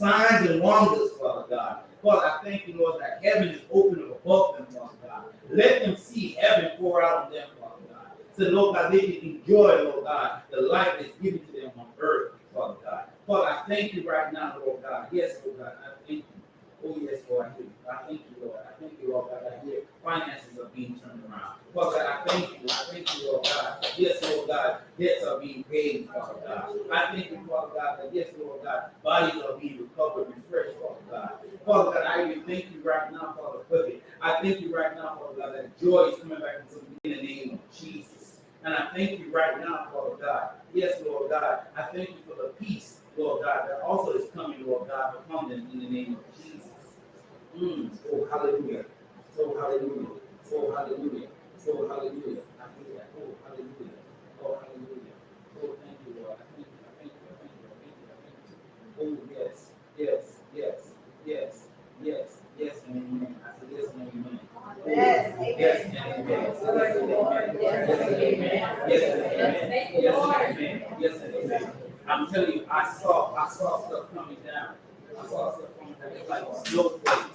signs and wonders, Father God. Father, I thank you, Lord, that heaven is open above them, Father God. Let them see heaven pour out on them, Father God. So, Lord God, they can enjoy, Lord God, the life that's given to them on earth, Father God. Father, I thank you right now, Lord God. Yes, Lord God, I thank you. Oh, yes, Lord, I hear you. I thank you, Lord. I thank you, Lord God. I hear finances are being turned around. Father God, I thank you. I thank you, Lord God. Yes, Lord God, debts are being paid, Father God. I thank you, Father God, that yes, Lord God, bodies are being recovered and refreshed, Father God. Father God, I even thank you right now, Father God. I thank you right now, Father God, that joy is coming back into me in the name of Jesus. And I thank you right now, Father God. Yes, Lord God, I thank you for the peace, Lord God, that also is coming, Lord God, upon them in the name of Jesus. Oh, hallelujah. Oh, hallelujah. Oh, hallelujah. Oh, hallelujah. I hear that. Oh, hallelujah. Oh, hallelujah. Oh, thank you, Lord. I thank you. I thank you. I thank you. I thank you. I thank you. Oh, yes. Yes. Yes. Yes. Yes. Yes and amen. I said yes and amen. Yes, yes and amen. Yes and amen. Yes and amen. Yes and amen. Yes and amen. Yes and amen. I'm telling you, I saw stuff coming down. I saw stuff coming down. It's like a snowflake.